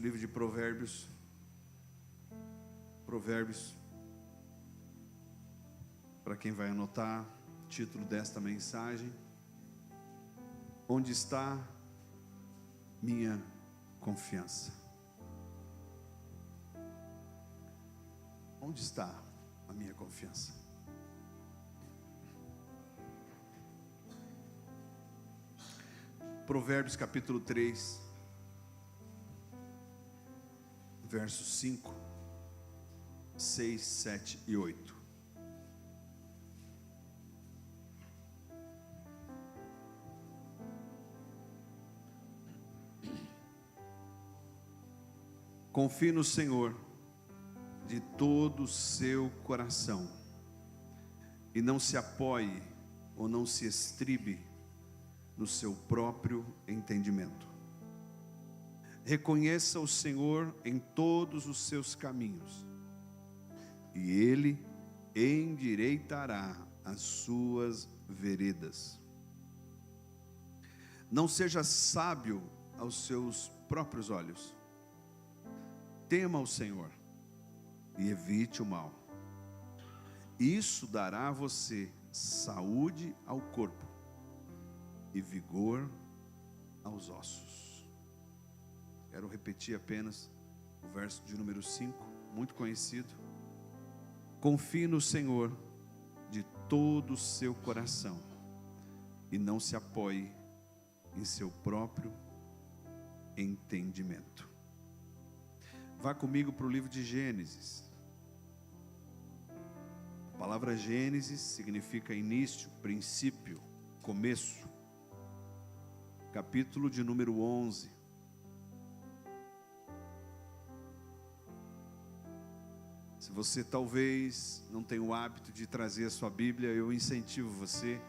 livro de Provérbios. Provérbios, para quem vai anotar, título desta mensagem: onde está minha confiança? Onde está a minha confiança? Provérbios capítulo 3, versos 5, 6, 7 e 8. Confie no Senhor de todo o seu coração e não se apoie ou não se estribe no seu próprio entendimento. Reconheça o Senhor em todos os seus caminhos e Ele endireitará as suas veredas. Não seja sábio aos seus próprios olhos. Tema o Senhor e evite o mal. Isso dará a você saúde ao corpo e vigor aos ossos. Quero repetir apenas o verso de número 5, muito conhecido. Confie no Senhor de todo o seu coração e não se apoie em seu próprio entendimento. Vá comigo para o livro de Gênesis. A palavra Gênesis significa início, princípio, começo. Capítulo de número 11. Se você talvez não tenha o hábito de trazer a sua Bíblia, eu incentivo você.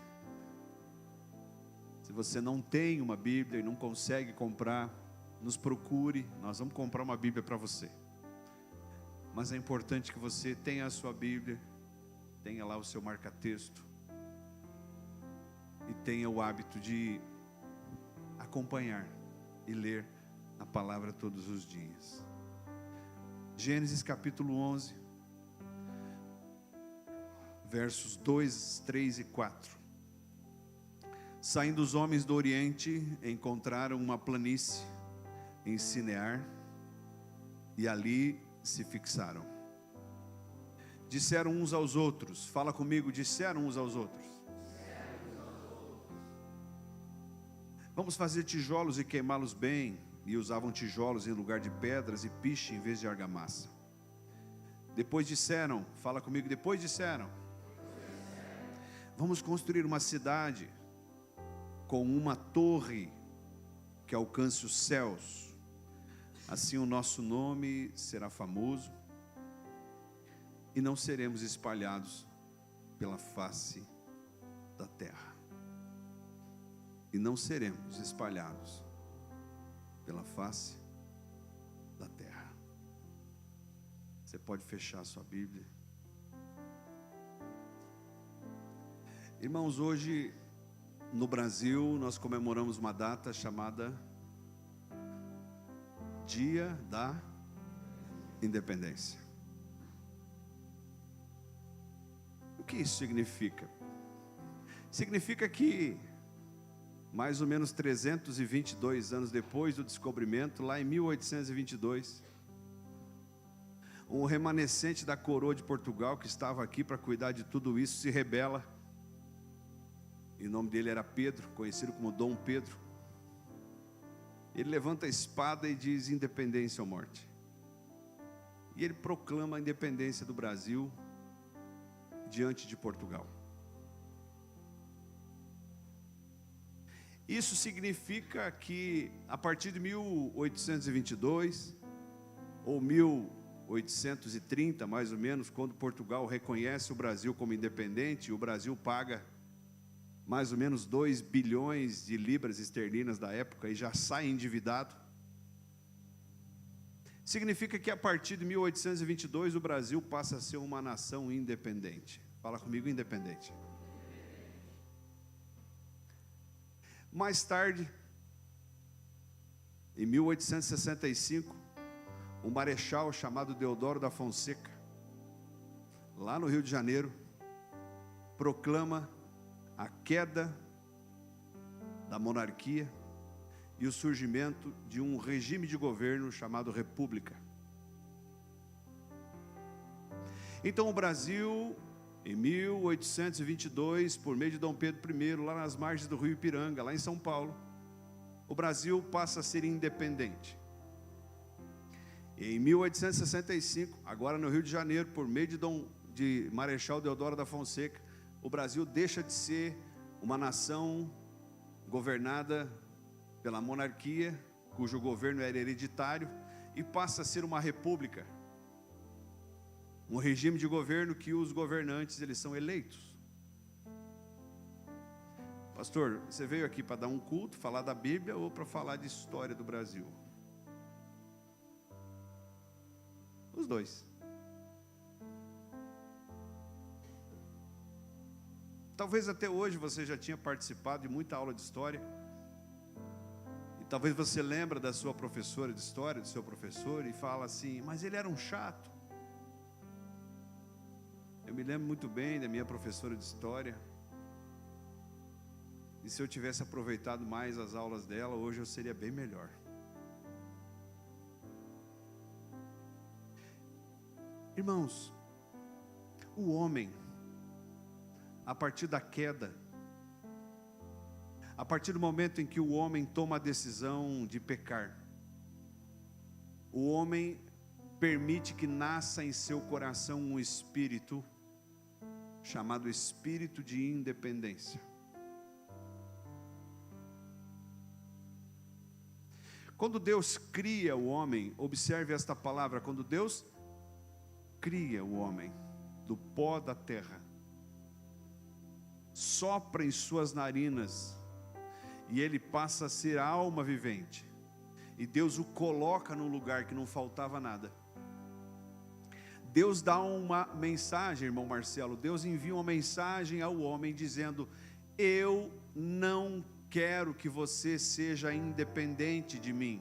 Se você não tem uma Bíblia e não consegue comprar, nos procure, nós vamos comprar uma Bíblia para você. Mas é importante que você tenha a sua Bíblia, tenha lá o seu marca-texto e tenha o hábito de acompanhar e ler a palavra todos os dias. Gênesis capítulo 11, versos 2, 3 e 4. Saindo os homens do Oriente, encontraram uma planície em Sinear, e ali se fixaram. Disseram uns aos outros, fala comigo, disseram uns aos outros: vamos fazer tijolos e queimá-los bem. E usavam tijolos em lugar de pedras e piche em vez de argamassa. Depois disseram, fala comigo, depois disseram: vamos construir uma cidade com uma torre que alcance os céus. Assim o nosso nome será famoso e não seremos espalhados pela face da terra. E não seremos espalhados pela face da terra. Você pode fechar a sua Bíblia. Irmãos, hoje no Brasil nós comemoramos uma data chamada Dia da Independência. O que isso significa? Significa que mais ou menos 322 anos depois do descobrimento, lá em 1822, um remanescente da coroa de Portugal, que estava aqui para cuidar de tudo isso, se rebela. E o nome dele era Pedro, conhecido como Dom Pedro. Ele levanta a espada e diz: independência ou morte. E ele proclama a independência do Brasil diante de Portugal. Isso significa que a partir de 1822 ou 1830, mais ou menos, quando Portugal reconhece o Brasil como independente, o Brasil paga mais ou menos 2 bilhões de libras esterlinas da época e já sai endividado. Significa que a partir de 1822 o Brasil passa a ser uma nação independente. Fala comigo, independente. Mais tarde, em 1865, um marechal chamado Deodoro da Fonseca, lá no Rio de Janeiro, proclama a queda da monarquia e o surgimento de um regime de governo chamado República. Então o Brasil, em 1822, por meio de Dom Pedro I, lá nas margens do Rio Ipiranga, lá em São Paulo, o Brasil passa a ser independente. E em 1865, agora no Rio de Janeiro, por meio de Marechal Deodoro da Fonseca, o Brasil deixa de ser uma nação governada pela monarquia, cujo governo era hereditário, e passa a ser uma república, um regime de governo que os governantes eles são eleitos. Pastor, você veio aqui para dar um culto, falar da Bíblia ou para falar de história do Brasil? Os dois. Talvez até hoje você já tinha participado de muita aula de história. E talvez você lembra da sua professora de história, do seu professor, e fala assim, mas ele era um chato. Eu me lembro muito bem da minha professora de história. E se eu tivesse aproveitado mais as aulas dela, hoje eu seria bem melhor. Irmãos, o homem, a partir da queda, a partir do momento em que o homem toma a decisão de pecar, o homem permite que nasça em seu coração um espírito, chamado espírito de independência. Quando Deus cria o homem, observe esta palavra, quando Deus cria o homem do pó da terra, sopra em suas narinas, e ele passa a ser alma vivente, e Deus o coloca num lugar que não faltava nada. Deus dá uma mensagem, irmão Marcelo, Deus envia uma mensagem ao homem dizendo, eu não quero que você seja independente de mim.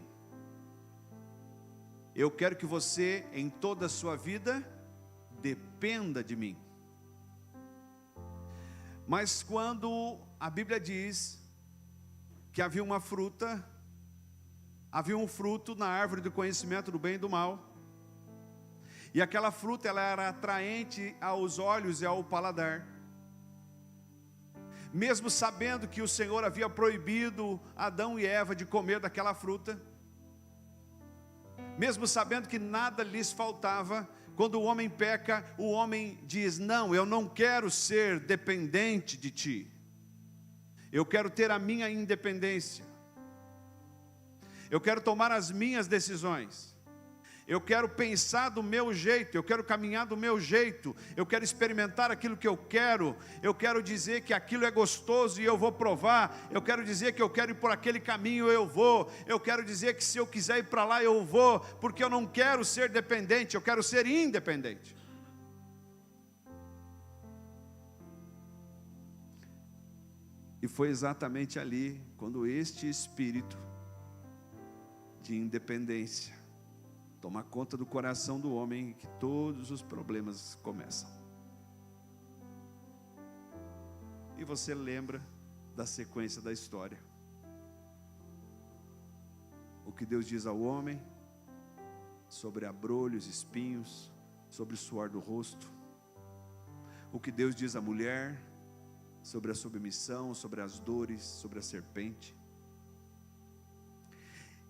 Eu quero que você, em toda a sua vida, dependa de mim. Mas quando a Bíblia diz que havia uma fruta, havia um fruto na árvore do conhecimento do bem e do mal, e aquela fruta ela era atraente aos olhos e ao paladar, mesmo sabendo que o Senhor havia proibido Adão e Eva de comer daquela fruta, mesmo sabendo que nada lhes faltava, quando o homem peca, o homem diz, não, eu não quero ser dependente de ti, eu quero ter a minha independência, eu quero tomar as minhas decisões, eu quero pensar do meu jeito, eu quero caminhar do meu jeito, eu quero experimentar aquilo que eu quero dizer que aquilo é gostoso e eu vou provar, eu quero dizer que eu quero ir por aquele caminho, eu quero dizer que se eu quiser ir para lá eu vou, porque eu não quero ser dependente, eu quero ser independente. E foi exatamente ali, quando este espírito de independência toma conta do coração do homem, que todos os problemas começam. E você lembra da sequência da história. O que Deus diz ao homem sobre abrolhos, espinhos, sobre o suor do rosto. O que Deus diz à mulher sobre a submissão, sobre as dores, sobre a serpente.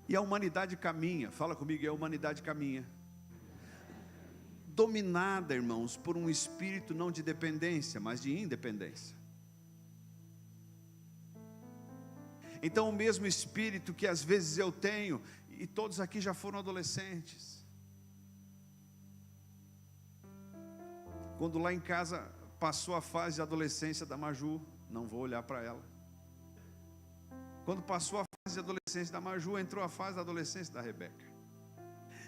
E a humanidade caminha, fala comigo, e a humanidade caminha, dominada, irmãos, por um espírito não de dependência, mas de independência. Então o mesmo espírito que às vezes eu tenho, e todos aqui já foram adolescentes, quando lá em casa passou a fase de adolescência da Maju, não vou olhar para ela, quando passou a fase de adolescência da Maju, entrou a fase da adolescência da Rebeca.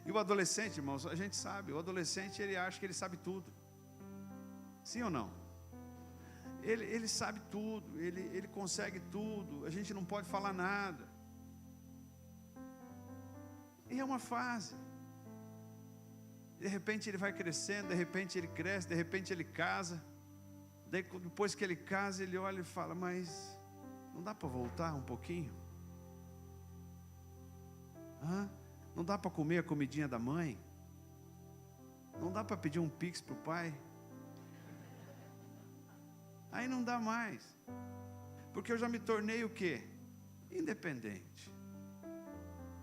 E o adolescente, irmãos, a gente sabe, o adolescente ele acha que ele sabe tudo. Sim ou não? Ele sabe tudo, ele consegue tudo, a gente não pode falar nada. E é uma fase. De repente ele vai crescendo, de repente ele cresce, de repente ele casa. Daí depois que ele casa, ele olha e fala: mas não dá para voltar um pouquinho? Não dá para comer a comidinha da mãe? Não dá para pedir um pix para o pai? Aí não dá mais, porque eu já me tornei o quê? Independente.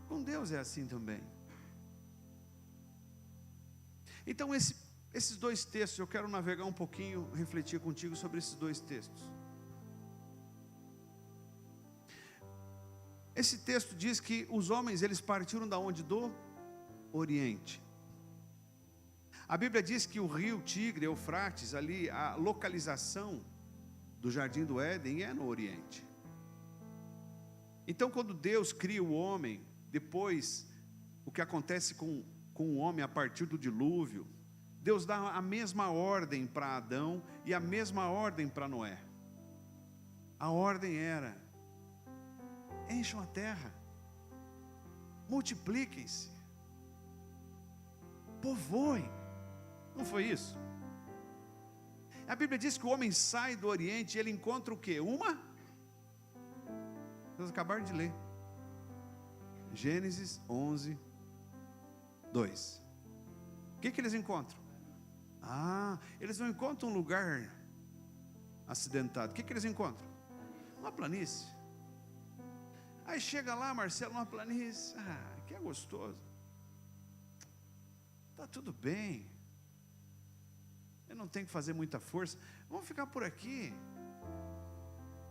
Com Deus é assim também. Então esses dois textos, eu quero navegar um pouquinho, refletir contigo sobre esses dois textos. Esse texto diz que os homens, eles partiram da onde? Do Oriente. A Bíblia diz que o rio Tigre, Eufrates, ali, a localização do Jardim do Éden é no Oriente. Então, quando Deus cria o homem, depois, o que acontece com o homem a partir do dilúvio, Deus dá a mesma ordem para Adão e a mesma ordem para Noé. A ordem era: encham a terra, multipliquem-se, povoem. Não foi isso? A Bíblia diz que o homem sai do Oriente e ele encontra o quê? Vocês acabaram de ler. Gênesis 11, 2. O que eles encontram? Eles não encontram um lugar acidentado. O que eles encontram? Uma planície. Aí chega lá, Marcelo, uma planície. Que é gostoso. Está tudo bem. Eu não tenho que fazer muita força. Vamos ficar por aqui.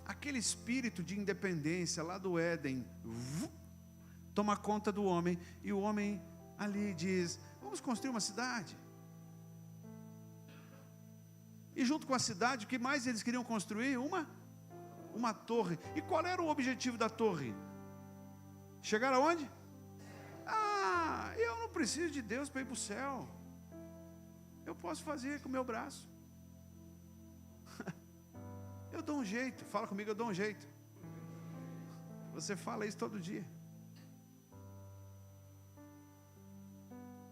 Aquele espírito de independência lá do Éden toma conta do homem. E o homem ali diz: vamos construir uma cidade. E junto com a cidade, o que mais eles queriam construir? Uma torre. E qual era o objetivo da torre? Chegar aonde? Eu não preciso de Deus para ir para o céu. Eu posso fazer com o meu braço. Eu dou um jeito. Fala comigo, eu dou um jeito. Você fala isso todo dia.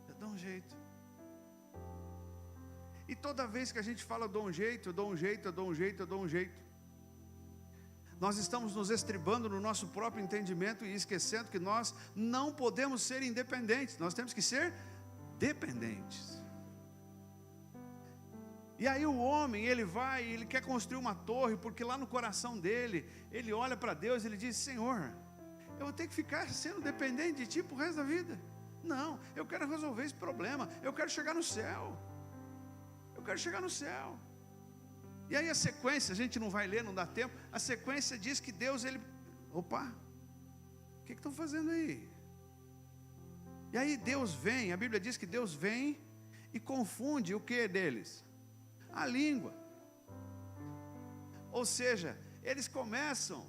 Eu dou um jeito. E toda vez que a gente fala eu dou um jeito, eu dou um jeito, eu dou um jeito, eu dou um jeito, nós estamos nos estribando no nosso próprio entendimento e esquecendo que nós não podemos ser independentes. Nós temos que ser dependentes. E aí o homem, ele quer construir uma torre, porque lá no coração dele, ele olha para Deus e ele diz: Senhor, eu vou ter que ficar sendo dependente de Ti pro resto da vida? Não, eu quero resolver esse problema, eu quero chegar no céu. Eu quero chegar no céu. E aí a sequência, a gente não vai ler, não dá tempo. A sequência diz que Deus, opa, o que estão fazendo aí? E aí Deus vem, a Bíblia diz que Deus vem e confunde o que deles? A língua. Ou seja, eles começam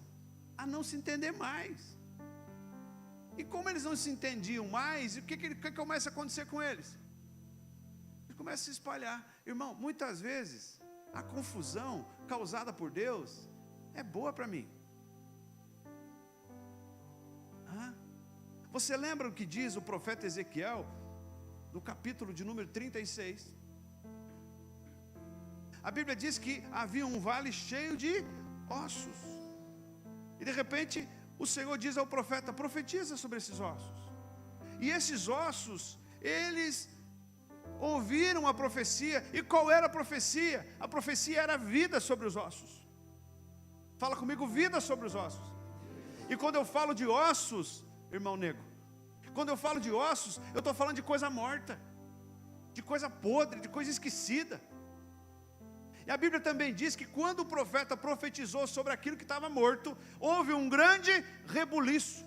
a não se entender mais. E como eles não se entendiam mais, o que começa a acontecer com eles? Eles começam a se espalhar. Irmão, muitas vezes a confusão causada por Deus é boa para mim. Você lembra o que diz o profeta Ezequiel no capítulo de número 36? A Bíblia diz que havia um vale cheio de ossos. E de repente o Senhor diz ao profeta: profetiza sobre esses ossos. E esses ossos, eles ouviram a profecia. E qual era a profecia? A profecia era vida sobre os ossos. Fala comigo, vida sobre os ossos. E quando eu falo de ossos, irmão nego, quando eu falo de ossos, eu estou falando de coisa morta, de coisa podre, de coisa esquecida. E a Bíblia também diz que quando o profeta profetizou sobre aquilo que estava morto, houve um grande rebuliço.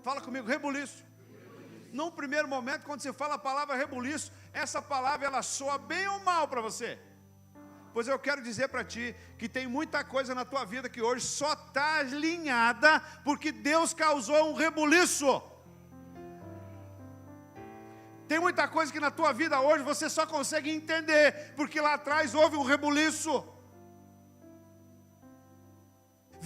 Fala comigo, rebuliço. Num primeiro momento, quando você fala a palavra rebuliço, essa palavra ela soa bem ou mal para você? Pois eu quero dizer para ti que tem muita coisa na tua vida que hoje só está alinhada porque Deus causou um rebuliço. Tem muita coisa que na tua vida hoje você só consegue entender porque lá atrás houve um rebuliço.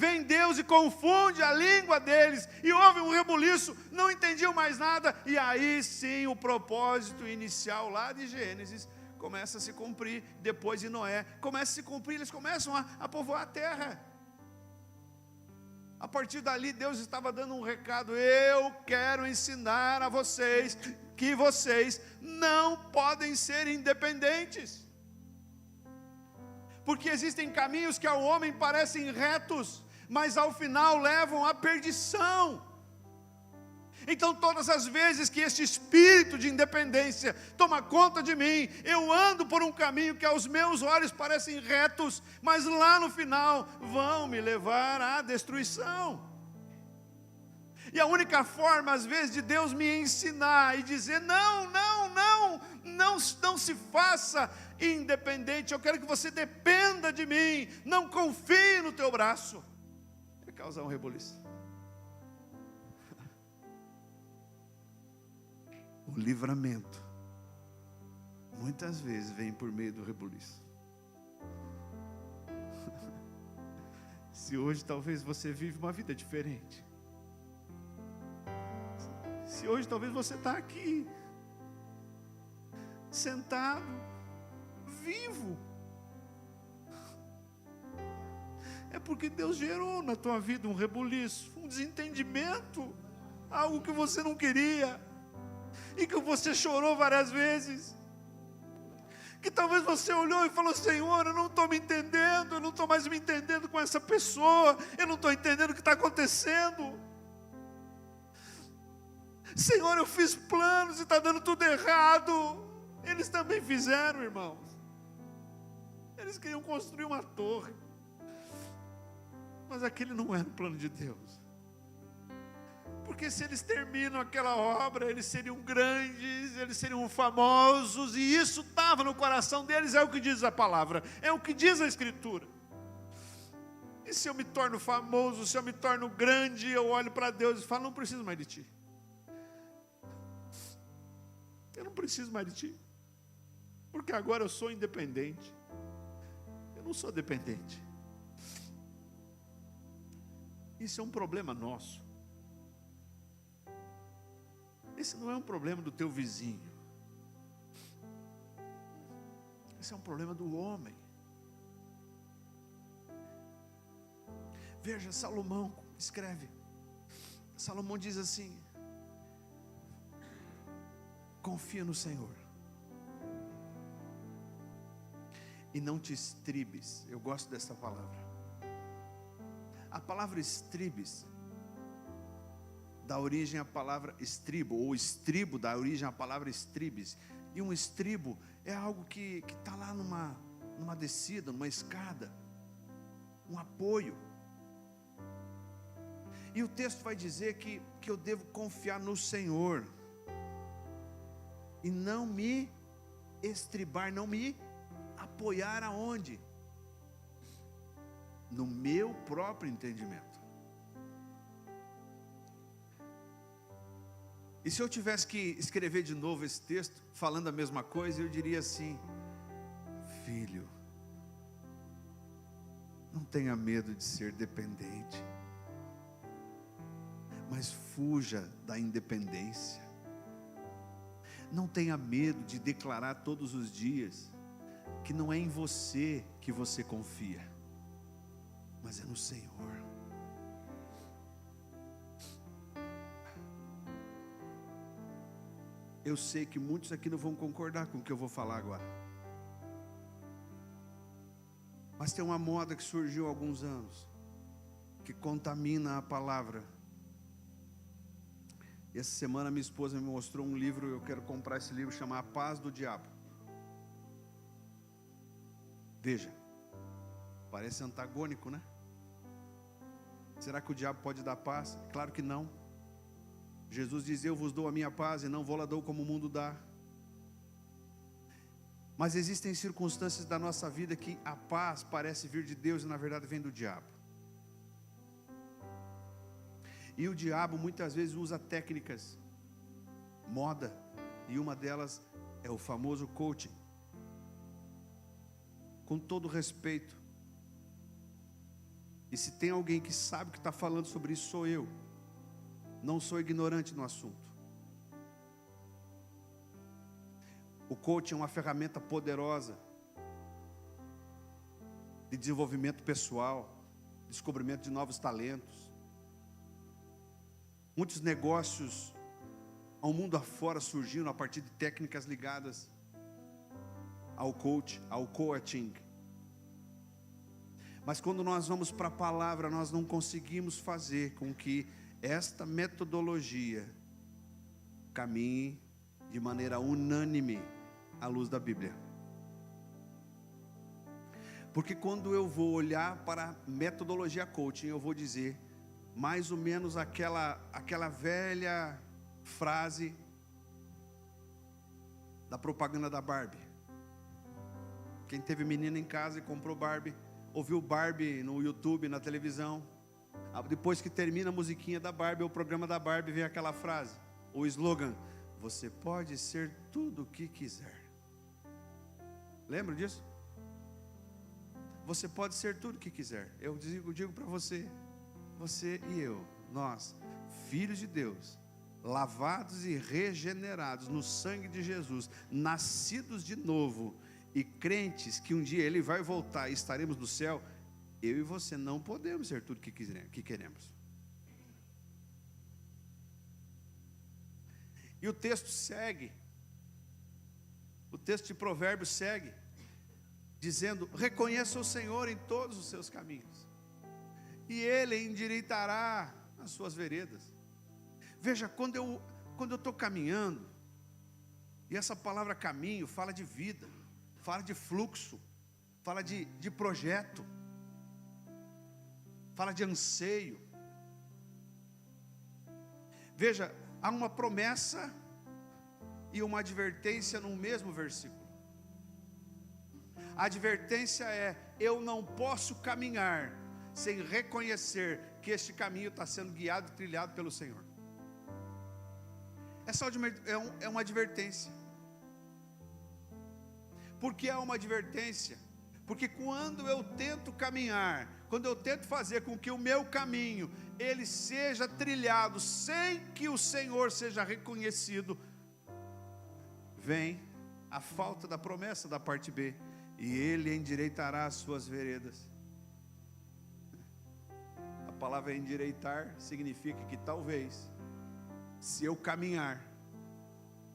vem Deus e confunde a língua deles, e houve um rebuliço, não entendiam mais nada, e aí sim o propósito inicial lá de Gênesis começa a se cumprir, depois de Noé, começa a se cumprir, eles começam a povoar a terra. A partir dali Deus estava dando um recado: eu quero ensinar a vocês que vocês não podem ser independentes, porque existem caminhos que ao homem parecem retos, mas ao final levam à perdição. Então todas as vezes que este espírito de independência toma conta de mim, eu ando por um caminho que aos meus olhos parecem retos, mas lá no final vão me levar à destruição. E a única forma às vezes de Deus me ensinar e dizer: não se faça independente, eu quero que você dependa de mim, não confie no teu braço, é causar um rebuliço. O livramento muitas vezes vem por meio do rebuliço. Se hoje talvez você vive uma vida diferente, se hoje talvez você está aqui sentado, vivo, é porque Deus gerou na tua vida um rebuliço, um desentendimento, algo que você não queria, e que você chorou várias vezes, que talvez você olhou e falou: Senhor, eu não estou me entendendo, eu não estou mais me entendendo com essa pessoa, eu não estou entendendo o que está acontecendo. Senhor, eu fiz planos e está dando tudo errado. Eles também fizeram, irmãos. Eles queriam construir uma torre, mas aquele não era o plano de Deus. Porque se eles terminam aquela obra, eles seriam grandes, eles seriam famosos, e isso estava no coração deles, é o que diz a palavra, é o que diz a Escritura. E se eu me torno famoso, se eu me torno grande, eu olho para Deus e falo: não preciso mais de ti. Eu não preciso mais de ti, porque agora eu sou independente. Eu não sou dependente. Isso é um problema nosso. Esse não é um problema do teu vizinho. Esse é um problema do homem. Veja, Salomão escreve. Salomão diz assim: confia no Senhor e não te estribes. Eu gosto dessa palavra. A palavra estribes dá origem à palavra estribo, ou estribo dá origem à palavra estribes. E um estribo é algo que está lá numa descida, numa escada, um apoio. E o texto vai dizer que eu devo confiar no Senhor e não me estribar, não me apoiar aonde? No meu próprio entendimento. E se eu tivesse que escrever de novo esse texto, falando a mesma coisa, eu diria assim: filho, não tenha medo de ser dependente, mas fuja da independência. Não tenha medo de declarar todos os dias que não é em você que você confia, mas é no Senhor. Eu sei que muitos aqui não vão concordar com o que eu vou falar agora, mas tem uma moda que surgiu há alguns anos, que contamina a palavra. E essa semana minha esposa me mostrou um livro, eu quero comprar esse livro, chama A Paz do Diabo. Veja, parece antagônico, né? Será que o diabo pode dar paz? Claro que não. Jesus diz: eu vos dou a minha paz e não vou lá dou como o mundo dá. Mas existem circunstâncias da nossa vida que a paz parece vir de Deus e na verdade vem do diabo. E o diabo muitas vezes usa técnicas, moda, e uma delas é o famoso coaching. Com todo respeito, E se tem alguém que sabe que está falando sobre isso, sou eu. Não sou ignorante no assunto. O coaching é uma ferramenta poderosa de desenvolvimento pessoal, descobrimento de novos talentos. Muitos negócios ao mundo afora surgiram a partir de técnicas ligadas ao coaching. Mas quando nós vamos para a palavra, nós não conseguimos fazer com que esta metodologia caminhe de maneira unânime à luz da Bíblia. Porque quando eu vou olhar para a metodologia coaching, eu vou dizer mais ou menos aquela velha frase da propaganda da Barbie. Quem teve menina em casa e comprou Barbie, ouviu Barbie no YouTube, na televisão. Depois que termina a musiquinha da Barbie, o programa da Barbie, vem aquela frase, o slogan: você pode ser tudo o que quiser. Lembra disso? Você pode ser tudo o que quiser. Eu digo para você e eu, nós, filhos de Deus, lavados e regenerados no sangue de Jesus, nascidos de novo e crentes que um dia Ele vai voltar e estaremos no céu, eu e você não podemos ser tudo o que queremos. E o texto segue, o texto de Provérbios segue, dizendo: reconheça o Senhor em todos os seus caminhos, e Ele endireitará as suas veredas. Veja, quando eu estou caminhando, e essa palavra caminho fala de vida, fala de fluxo, fala de projeto, fala de anseio. Veja, há uma promessa e uma advertência no mesmo versículo. A advertência é: eu não posso caminhar sem reconhecer que este caminho está sendo guiado e trilhado pelo Senhor. É uma advertência. Por que é uma advertência? Porque quando eu tento caminhar, quando eu tento fazer com que o meu caminho ele seja trilhado sem que o Senhor seja reconhecido, vem a falta da promessa da parte B: e Ele endireitará as suas veredas. A palavra endireitar significa que talvez, se eu caminhar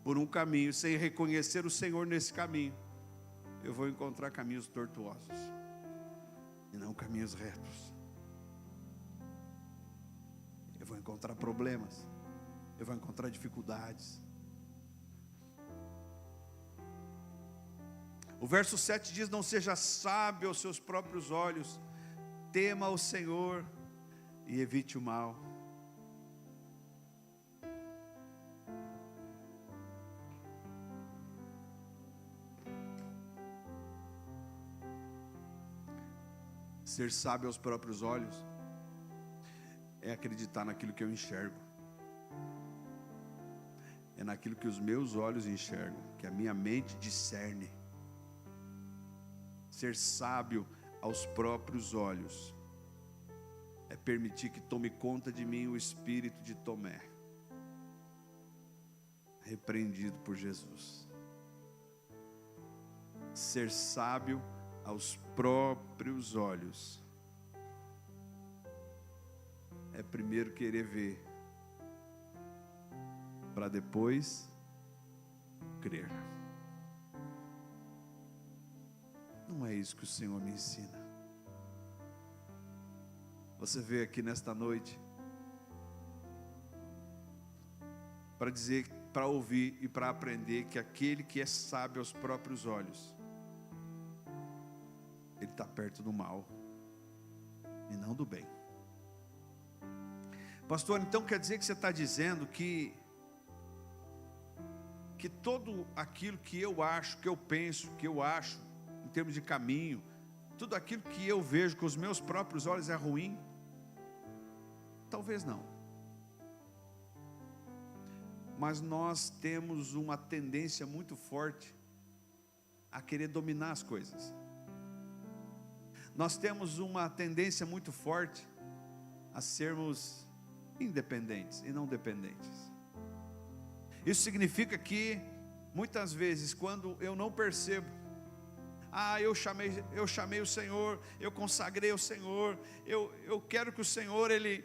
por um caminho sem reconhecer o Senhor nesse caminho, eu vou encontrar caminhos tortuosos e não caminhos retos. Eu vou encontrar problemas, eu vou encontrar dificuldades. O verso 7 diz: não seja sábio aos seus próprios olhos, tema o Senhor e evite o mal. Ser sábio aos próprios olhos é acreditar naquilo que eu enxergo, é naquilo que os meus olhos enxergam, que a minha mente discerne. Ser sábio aos próprios olhos é permitir que tome conta de mim o espírito de Tomé, repreendido por Jesus. Ser sábio aos próprios olhos é primeiro querer ver, para depois crer. Não é isso que o Senhor me ensina. Você veio aqui nesta noite para dizer, para ouvir e para aprender que aquele que é sábio aos próprios olhos, ele está perto do mal e não do bem. Pastor, então quer dizer que você está dizendo que todo aquilo que eu acho, que eu penso, que eu acho em termos de caminho, tudo aquilo que eu vejo com os meus próprios olhos é ruim? Talvez não. Mas nós temos uma tendência muito forte a querer dominar as coisas. nós temos uma tendência muito forte a sermos independentes e não dependentes. Isso significa que, muitas vezes, quando eu não percebo, eu chamei o Senhor, eu consagrei o Senhor, eu quero que o Senhor, Ele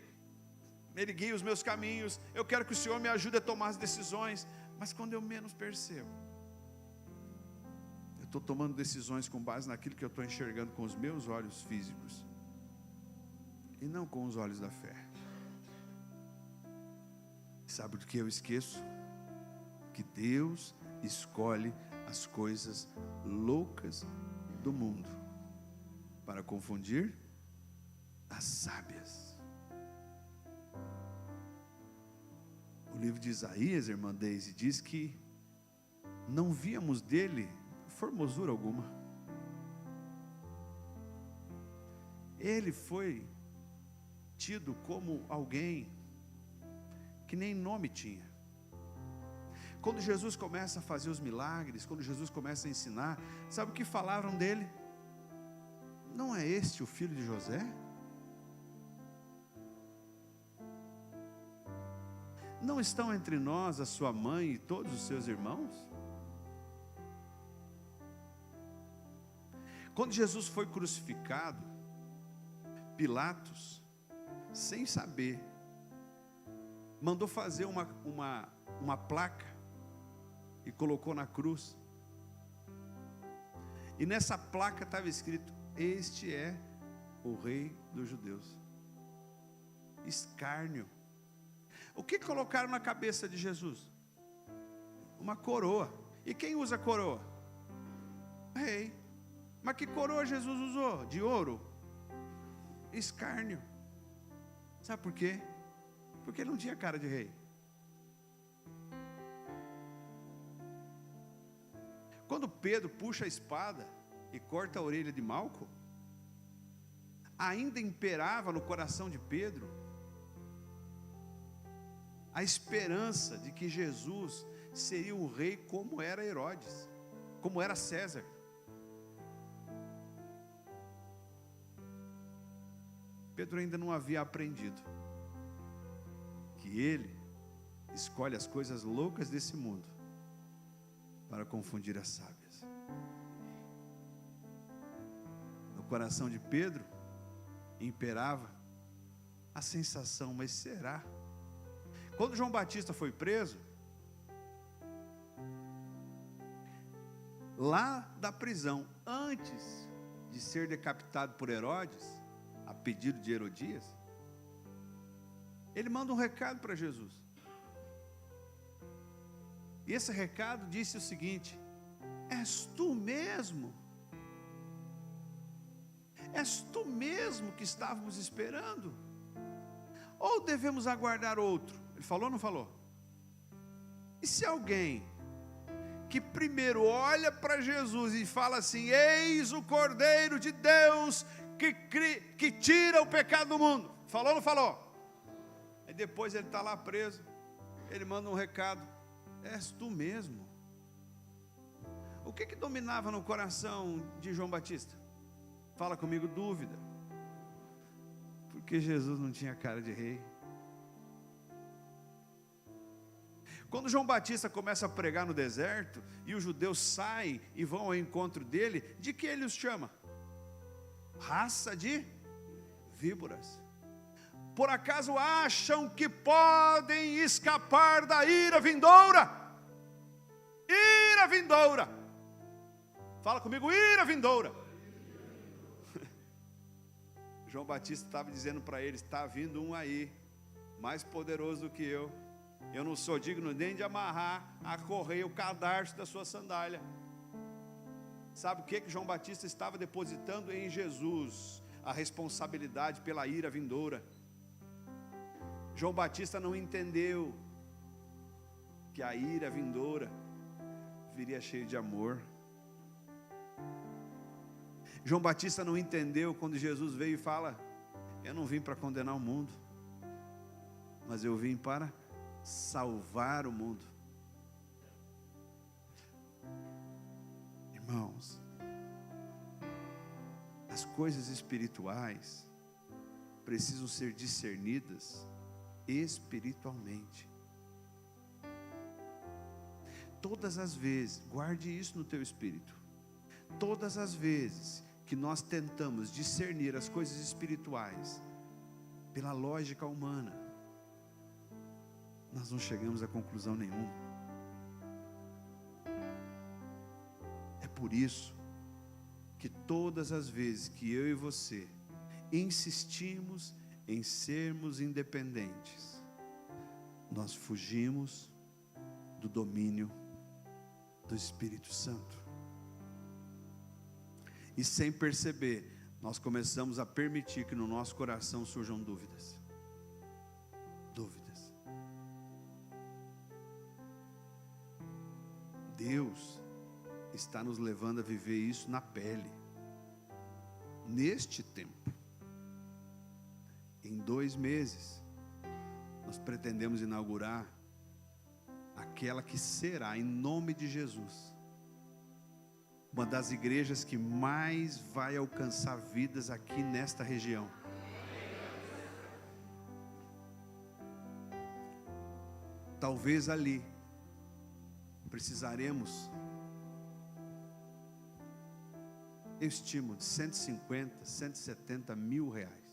guie os meus caminhos, eu quero que o Senhor me ajude a tomar as decisões, mas quando eu menos percebo, eu estou tomando decisões com base naquilo que eu estou enxergando com os meus olhos físicos, e não com os olhos da fé. Sabe do que eu esqueço? Que Deus escolhe as coisas loucas do mundo para confundir as sábias. O livro de Isaías, irmã Deise, diz que não víamos dele formosura alguma. Ele foi tido como alguém que nem nome tinha. Quando Jesus começa a fazer os milagres, quando Jesus começa a ensinar, sabe o que falaram dele? Não é este o filho de José? Não estão entre nós a sua mãe e todos os seus irmãos? Quando Jesus foi crucificado, Pilatos, sem saber, mandou fazer uma placa e colocou na cruz. E nessa placa estava escrito: este é o rei dos judeus. Escárnio. O que colocaram na cabeça de Jesus? Uma coroa. E quem usa coroa? Rei. Mas que coroa Jesus usou? De ouro? Escárnio. Sabe por quê? Porque ele não tinha cara de rei. Quando Pedro puxa a espada e corta a orelha de Malco, ainda imperava no coração de Pedro a esperança de que Jesus seria o rei como era Herodes, como era César. Pedro ainda não havia aprendido que ele escolhe as coisas loucas desse mundo para confundir as sábias. No coração de Pedro imperava a sensação: mas será? Quando João Batista foi preso, lá da prisão, antes de ser decapitado por Herodes, a pedido de Herodias, ele manda um recado para Jesus. E esse recado disse o seguinte: és tu mesmo? És tu mesmo que estávamos esperando? Ou devemos aguardar outro? Ele falou ou não falou? E se alguém que primeiro olha para Jesus e fala assim: eis o Cordeiro de Deus que tira o pecado do mundo, falou ou não falou? Aí depois ele está lá preso, ele manda um recado: és tu mesmo? O que dominava no coração de João Batista? Fala comigo: dúvida. Porque Jesus não tinha cara de rei. Quando João Batista começa a pregar no deserto, e os judeus saem e vão ao encontro dele, de que ele os chama? Raça de víboras. Por acaso acham que podem escapar da ira vindoura? Ira vindoura. Fala comigo: ira vindoura. João Batista estava dizendo para eles: está vindo um aí, mais poderoso do que eu. Eu não sou digno nem de amarrar a correia o cadarço da sua sandália. Sabe o que João Batista estava depositando em Jesus? A responsabilidade pela ira vindoura. João Batista não entendeu que a ira vindoura viria cheio de amor. João Batista não entendeu quando Jesus veio e fala: eu não vim para condenar o mundo, mas eu vim para salvar o mundo. Irmãos, as coisas espirituais precisam ser discernidas espiritualmente. Todas as vezes, guarde isso no teu espírito, todas as vezes que nós tentamos discernir as coisas espirituais pela lógica humana, nós não chegamos a conclusão nenhuma. É por isso que todas as vezes que eu e você insistimos em sermos independentes, nós fugimos do domínio do Espírito Santo. E sem perceber, nós começamos a permitir que no nosso coração surjam dúvidas. Dúvidas. Deus está nos levando a viver isso na pele. Neste tempo. Em 2 meses, nós pretendemos inaugurar aquela que será, em nome de Jesus, uma das igrejas que mais vai alcançar vidas aqui nesta região. Talvez ali precisaremos, eu estimo, de 150, 170 mil reais.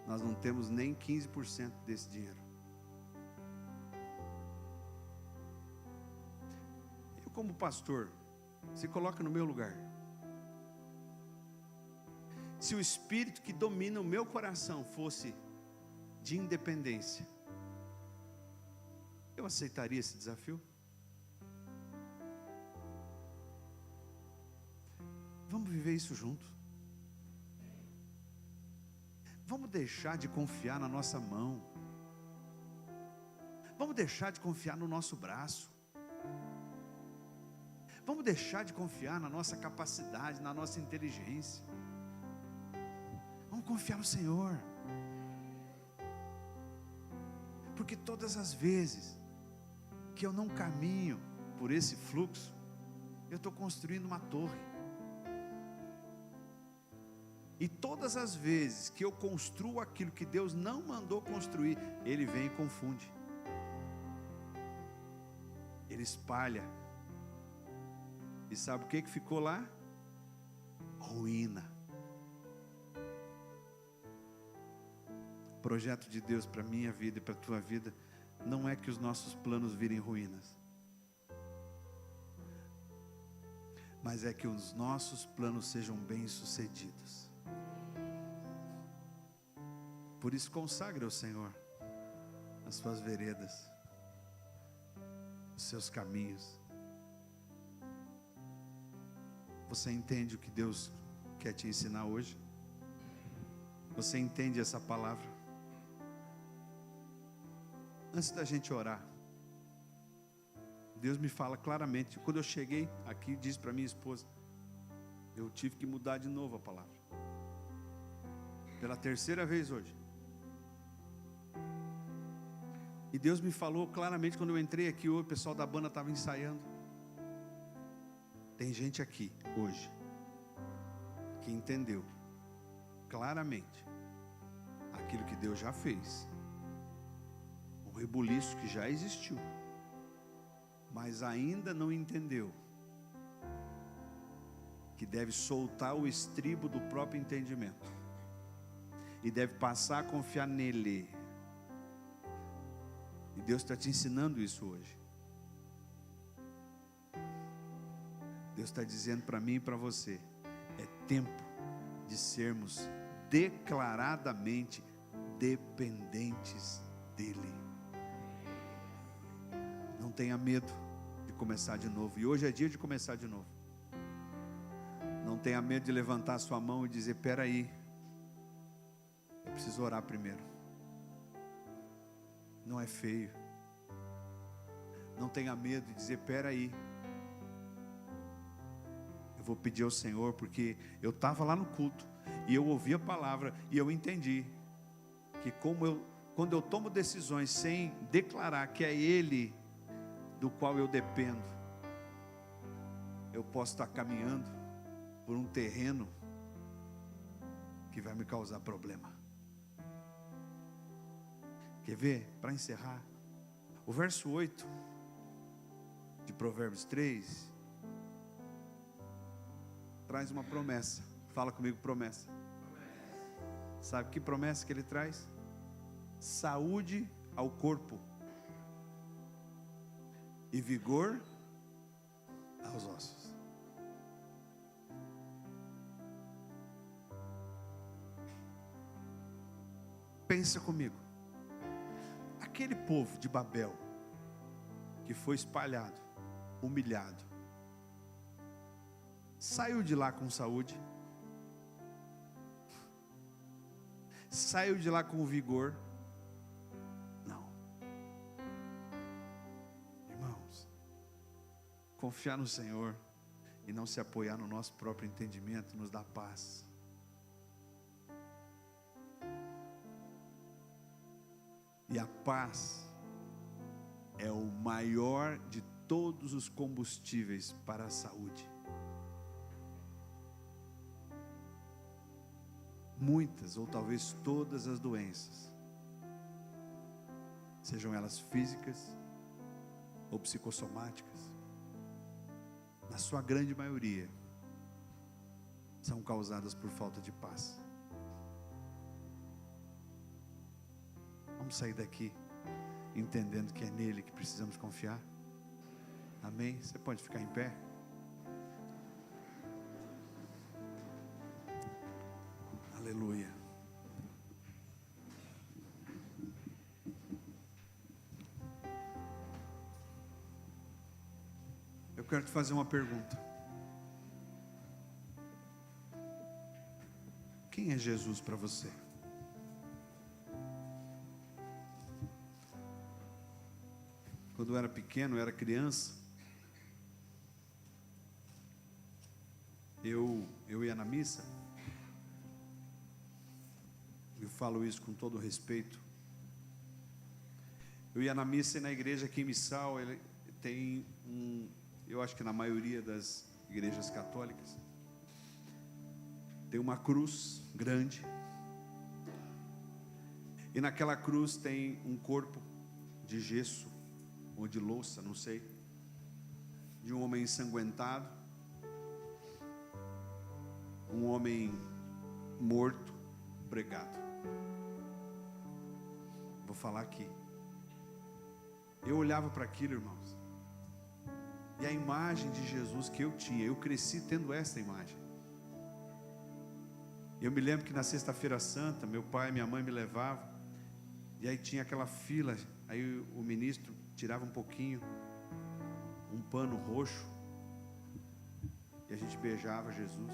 Nós não temos nem 15% desse dinheiro. Eu, como pastor, se coloca no meu lugar. Se o espírito que domina o meu coração fosse de independência, eu aceitaria esse desafio? Vamos viver isso junto. Vamos deixar de confiar na nossa mão. Vamos deixar de confiar no nosso braço. Vamos deixar de confiar na nossa capacidade, na nossa inteligência. Vamos confiar no Senhor. Porque todas as vezes que eu não caminho por esse fluxo, eu estou construindo uma torre. E todas as vezes que eu construo aquilo que Deus não mandou construir, Ele vem e confunde. Ele espalha. E sabe o que ficou lá? Ruína. O projeto de Deus para a minha vida e para a tua vida não é que os nossos planos virem ruínas, mas é que os nossos planos sejam bem-sucedidos. Por isso consagre ao Senhor as suas veredas, os seus caminhos. Você entende o que Deus quer te ensinar hoje? Você entende essa palavra? Antes da gente orar, Deus me fala claramente. Quando eu cheguei aqui, disse para minha esposa, eu tive que mudar de novo a palavra. Pela 3ª vez hoje. E Deus me falou claramente quando eu entrei aqui, o pessoal da banda estava ensaiando. Tem gente aqui hoje que entendeu claramente aquilo que Deus já fez, o rebuliço que já existiu, mas ainda não entendeu que deve soltar o estribo do próprio entendimento e deve passar a confiar nele. E Deus está te ensinando isso hoje. Deus está dizendo para mim e para você, é tempo de sermos declaradamente dependentes dEle. Não tenha medo de começar de novo, e hoje é dia de começar de novo. Não tenha medo de levantar a sua mão e dizer, espera aí, eu preciso orar primeiro. Não é feio. Não tenha medo de dizer, espera aí, eu vou pedir ao Senhor, porque eu estava lá no culto e eu ouvi a palavra e eu entendi que quando eu tomo decisões sem declarar que é Ele do qual eu dependo, eu posso estar caminhando por um terreno que vai me causar problema. Quer ver? Para encerrar, o verso 8 de Provérbios 3 traz uma promessa. Fala comigo, promessa. Sabe que promessa que ele traz? Saúde ao corpo e vigor aos ossos. Pensa comigo. Aquele povo de Babel que foi espalhado, humilhado, saiu de lá com saúde, saiu de lá com vigor? Não. Irmãos, confiar no Senhor e não se apoiar no nosso próprio entendimento nos dá paz. E a paz é o maior de todos os combustíveis para a saúde. Muitas ou talvez todas as doenças, sejam elas físicas ou psicossomáticas, na sua grande maioria, são causadas por falta de paz. Vamos sair daqui entendendo que é nele que precisamos confiar. Amém? Você pode ficar em pé? Aleluia. Eu quero te fazer uma pergunta. Quem é Jesus para você? Quando eu era pequeno, eu era criança, eu ia na missa. Eu falo isso com todo respeito. Eu ia na missa e na igreja aqui em Missal, ele tem eu acho que na maioria das igrejas católicas, tem uma cruz grande. E naquela cruz tem um corpo de gesso, ou de louça, não sei, de um homem ensanguentado, um homem morto, pregado. Vou falar aqui. Eu olhava para aquilo, irmãos, e a imagem de Jesus que eu tinha, eu cresci tendo essa imagem. Eu me lembro que na sexta-feira santa, meu pai e minha mãe me levavam, e aí tinha aquela fila, aí o ministro tirava um pouquinho, um pano roxo, e a gente beijava Jesus.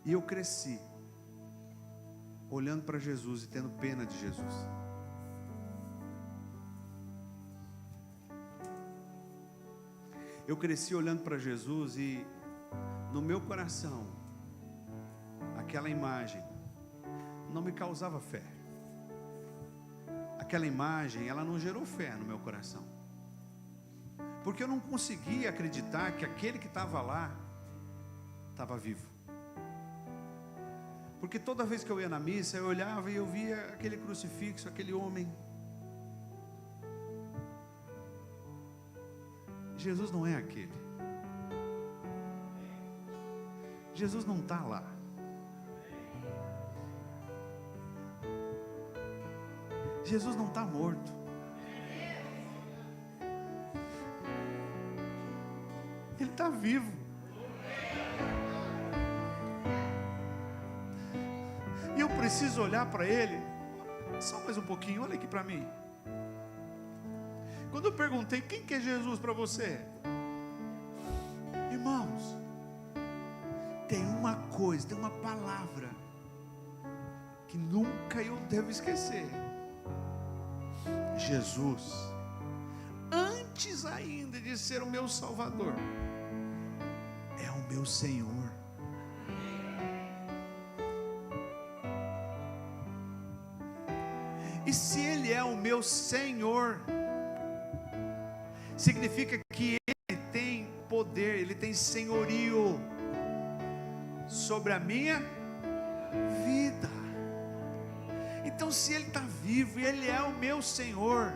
E eu cresci olhando para Jesus e tendo pena de Jesus. Eu cresci olhando para Jesus e no meu coração aquela imagem não me causava fé. Aquela imagem, ela não gerou fé no meu coração, porque eu não conseguia acreditar que aquele que estava lá estava vivo. Porque toda vez que eu ia na missa, eu olhava e eu via aquele crucifixo, aquele homem. Jesus não é aquele. Jesus não está lá. Jesus não está morto. Ele está vivo. E eu preciso olhar para Ele. Só mais um pouquinho, olha aqui para mim. Quando eu perguntei, quem que é Jesus para você? Irmãos, tem uma coisa, tem uma palavra que nunca eu devo esquecer. Jesus, antes ainda de ser o meu Salvador, é o meu Senhor. E se Ele é o meu Senhor, significa que Ele tem poder, Ele tem senhorio sobre a minha vida. Então, se Ele está vivo e Ele é o meu Senhor,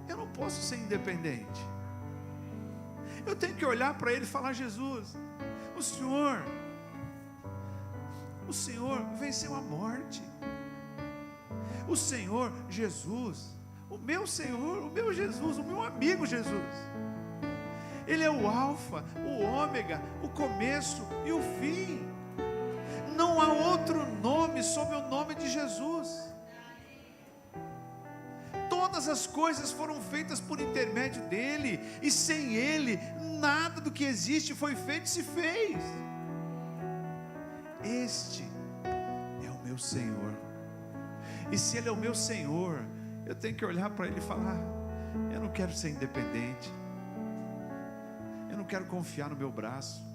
eu não posso ser independente. Eu tenho que olhar para Ele e falar: Jesus, o Senhor venceu a morte. O Senhor Jesus, o meu Senhor, o meu Jesus, o meu amigo Jesus, Ele é o alfa, o ômega, o começo e o fim. Não há outro nome sobre o nome de Jesus. Todas as coisas foram feitas por intermédio dEle, e sem Ele, nada do que existe foi feito e se fez. Este é o meu Senhor. E se Ele é o meu Senhor, eu tenho que olhar para Ele e falar: eu não quero ser independente, eu não quero confiar no meu braço.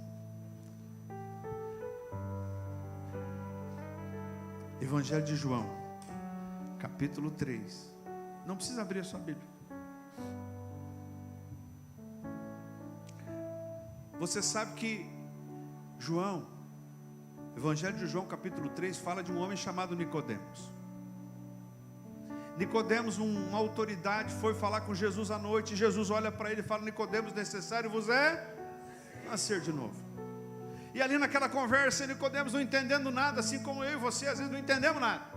Evangelho de João, capítulo 3. Não precisa abrir a sua Bíblia. Você sabe que João, Evangelho de João, capítulo 3, fala de um homem chamado Nicodemos. Nicodemos, uma autoridade, foi falar com Jesus à noite, e Jesus olha para ele e fala: Nicodemos, necessário vos é nascer de novo. E ali naquela conversa, Nicodemos não entendendo nada, assim como eu e você às vezes não entendemos nada.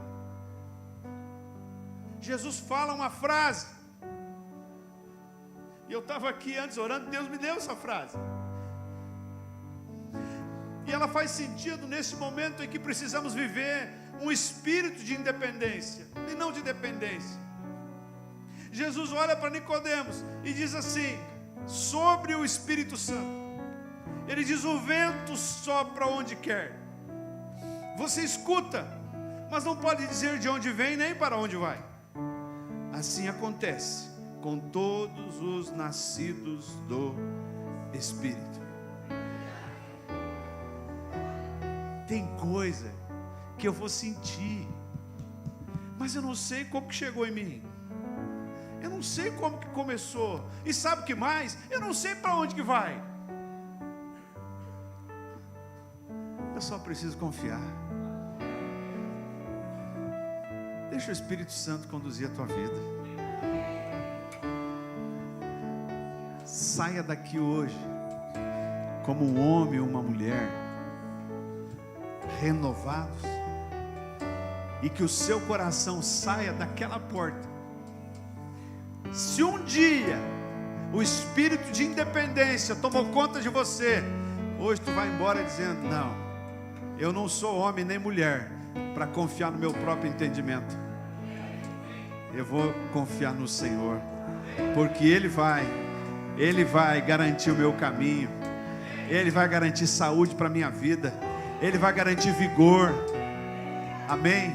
Jesus fala uma frase, e eu estava aqui antes orando, Deus me deu essa frase, e ela faz sentido nesse momento em que precisamos viver um espírito de independência e não de dependência. Jesus olha para Nicodemos e diz assim, sobre o Espírito Santo, Ele diz: o vento sopra onde quer, você escuta, mas não pode dizer de onde vem nem para onde vai. Assim acontece com todos os nascidos do Espírito. Tem coisa que eu vou sentir, mas eu não sei como que chegou em mim, eu não sei como que começou, e sabe o que mais? Eu não sei para onde que vai. Eu só preciso confiar. Deixa o Espírito Santo conduzir a tua vida. Saia daqui hoje como um homem ou uma mulher renovados, e que o seu coração saia daquela porta. Se um dia o espírito de independência tomou conta de você, hoje tu vai embora dizendo: não, eu não sou homem nem mulher para confiar no meu próprio entendimento. Eu vou confiar no Senhor, porque Ele vai garantir o meu caminho, Ele vai garantir saúde para a minha vida, Ele vai garantir vigor. Amém?